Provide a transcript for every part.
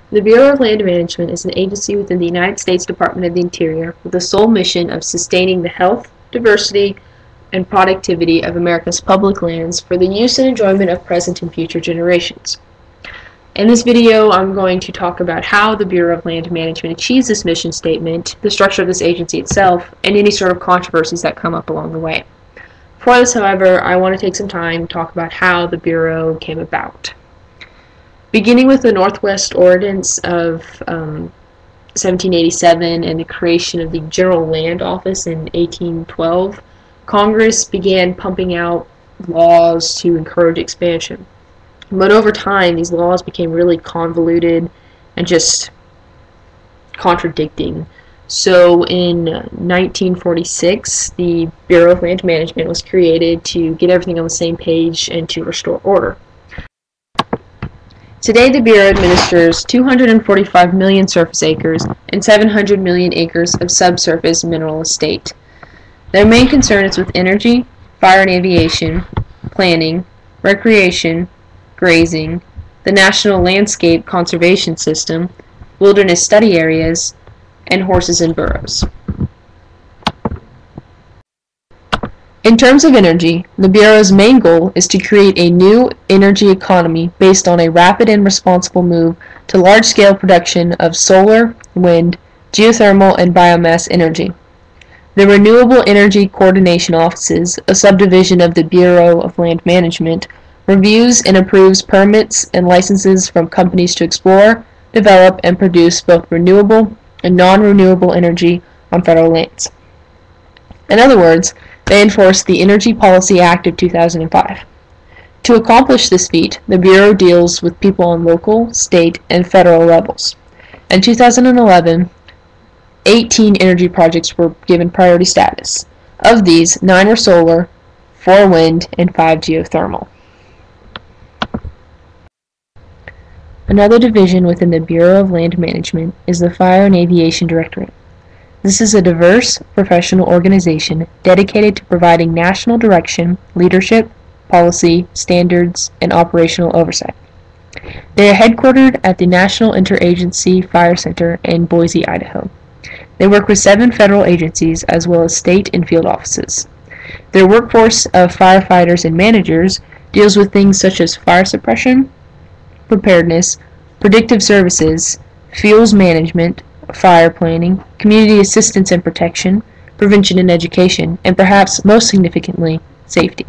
The Bureau of Land Management is an agency within the United States Department of the Interior with the sole mission of sustaining the health, diversity, and productivity of America's public lands for the use and enjoyment of present and future generations. In this video, I'm going to talk about how the Bureau of Land Management achieves this mission statement, the structure of this agency itself, and any sort of controversies that come up along the way. For this, however, I want to take some time to talk about how the Bureau came about. Beginning with the Northwest Ordinance of 1787 and the creation of the General Land Office in 1812, Congress began pumping out laws to encourage expansion. But over time, these laws became really convoluted and just contradicting. So in 1946, the Bureau of Land Management was created to get everything on the same page and to restore order. Today, the Bureau administers 245 million surface acres and 700 million acres of subsurface mineral estate. Their main concern is with energy, fire and aviation, planning, recreation, grazing, the National Landscape Conservation System, wilderness study areas, and horses and burros. In terms of energy, the Bureau's main goal is to create a new energy economy based on a rapid and responsible move to large-scale production of solar, wind, geothermal, and biomass energy. The Renewable Energy Coordination Offices, a subdivision of the Bureau of Land Management, reviews and approves permits and licenses from companies to explore, develop, and produce both renewable and non-renewable energy on federal lands. In other words, they enforce the Energy Policy Act of 2005. To accomplish this feat, the Bureau deals with people on local, state, and federal levels. In 2011, 18 energy projects were given priority status. Of these, 9 were solar, 4 wind, and 5 geothermal. Another division within the Bureau of Land Management is the Fire and Aviation Directorate. This is a diverse professional organization dedicated to providing national direction, leadership, policy, standards, and operational oversight. They are headquartered at the National Interagency Fire Center in Boise, Idaho. They work with 7 federal agencies as well as state and field offices. Their workforce of firefighters and managers deals with things such as fire suppression, preparedness, predictive services, fuels management, fire planning, community assistance and protection, prevention and education, and perhaps most significantly, safety.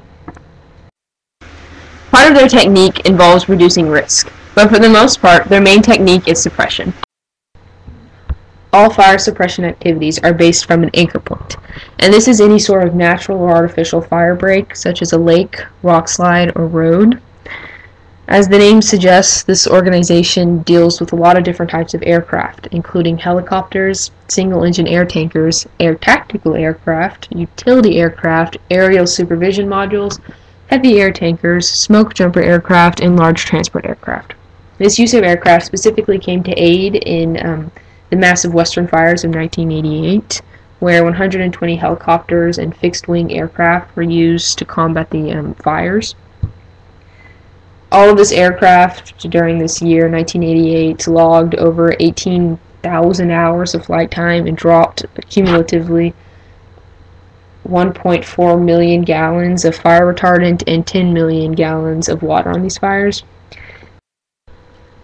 Part of their technique involves reducing risk, but for the most part, their main technique is suppression. All fire suppression activities are based from an anchor point, and this is any sort of natural or artificial fire break, such as a lake, rock slide, or road. As the name suggests, this organization deals with a lot of different types of aircraft, including helicopters, single-engine air tankers, air tactical aircraft, utility aircraft, aerial supervision modules, heavy air tankers, smoke jumper aircraft, and large transport aircraft. This use of aircraft specifically came to aid in the massive Western fires of 1988, where 120 helicopters and fixed-wing aircraft were used to combat the fires. All of this aircraft during this year, 1988, logged over 18,000 hours of flight time and dropped cumulatively 1.4 million gallons of fire retardant and 10 million gallons of water on these fires.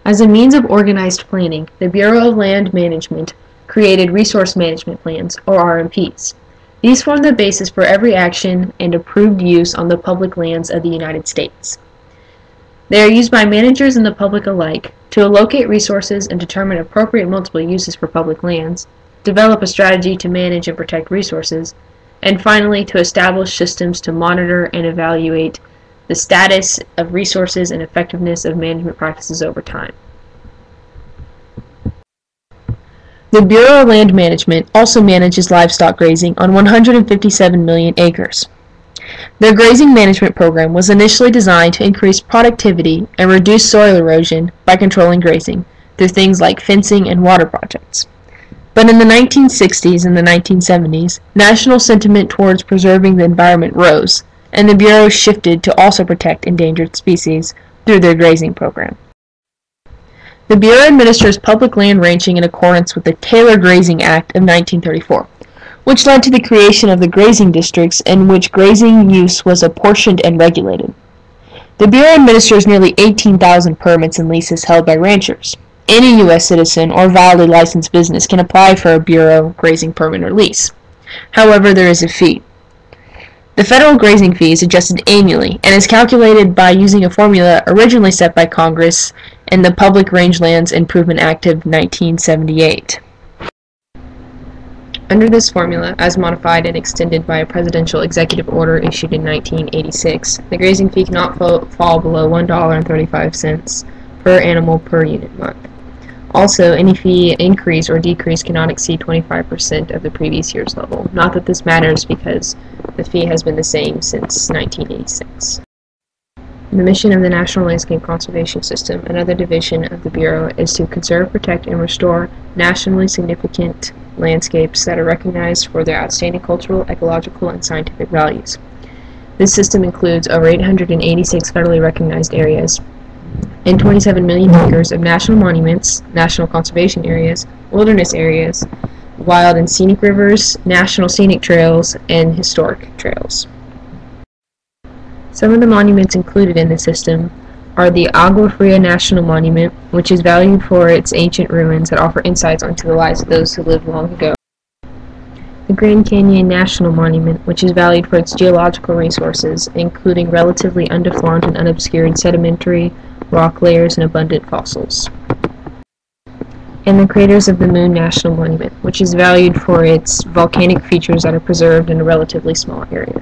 As a means of organized planning, the Bureau of Land Management created Resource Management Plans, or RMPs. These form the basis for every action and approved use on the public lands of the United States. They are used by managers and the public alike to allocate resources and determine appropriate multiple uses for public lands, develop a strategy to manage and protect resources, and finally to establish systems to monitor and evaluate the status of resources and effectiveness of management practices over time. The Bureau of Land Management also manages livestock grazing on 157 million acres. Their grazing management program was initially designed to increase productivity and reduce soil erosion by controlling grazing through things like fencing and water projects. But in the 1960s and the 1970s, national sentiment towards preserving the environment rose, and the Bureau shifted to also protect endangered species through their grazing program. The Bureau administers public land ranching in accordance with the Taylor Grazing Act of 1934, which led to the creation of the grazing districts in which grazing use was apportioned and regulated. The Bureau administers nearly 18,000 permits and leases held by ranchers. Any U.S. citizen or validly licensed business can apply for a Bureau grazing permit or lease. However, there is a fee. The federal grazing fee is adjusted annually and is calculated by using a formula originally set by Congress in the Public Rangelands Improvement Act of 1978. Under this formula, as modified and extended by a presidential executive order issued in 1986, the grazing fee cannot fall below $1.35 per animal per unit month. Also, any fee increase or decrease cannot exceed 25% of the previous year's level. Not that this matters because the fee has been the same since 1986. The mission of the National Landscape Conservation System, another division of the Bureau, is to conserve, protect, and restore nationally significant landscapes that are recognized for their outstanding cultural, ecological, and scientific values. This system includes over 886 federally recognized areas and 27 million acres of national monuments, national conservation areas, wilderness areas, wild and scenic rivers, national scenic trails, and historic trails. Some of the monuments included in the system are the Agua Fria National Monument, which is valued for its ancient ruins that offer insights onto the lives of those who lived long ago. The Grand Canyon National Monument, which is valued for its geological resources, including relatively undeflaured and unobscured sedimentary rock layers and abundant fossils. And the Craters of the Moon National Monument, which is valued for its volcanic features that are preserved in a relatively small area.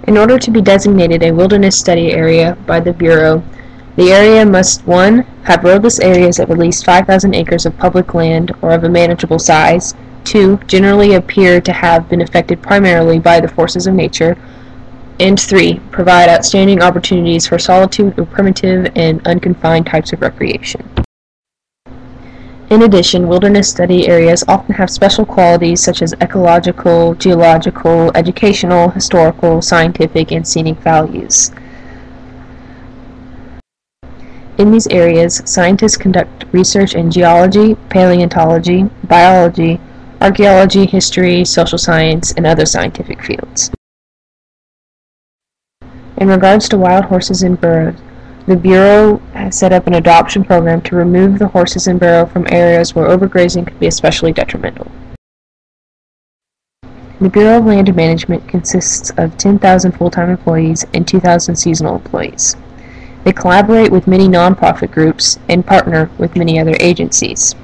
In order to be designated a wilderness study area by the Bureau, the area must 1. Have roadless areas of at least 5,000 acres of public land or of a manageable size, 2. Generally appear to have been affected primarily by the forces of nature, and 3. Provide outstanding opportunities for solitude or primitive and unconfined types of recreation. In addition, wilderness study areas often have special qualities such as ecological, geological, educational, historical, scientific, and scenic values. In these areas, scientists conduct research in geology, paleontology, biology, archaeology, history, social science, and other scientific fields. In regards to wild horses and burros, the Bureau has set up an adoption program to remove the horses and burro from areas where overgrazing could be especially detrimental. The Bureau of Land Management consists of 10,000 full-time employees and 2,000 seasonal employees. They collaborate with many nonprofit groups and partner with many other agencies.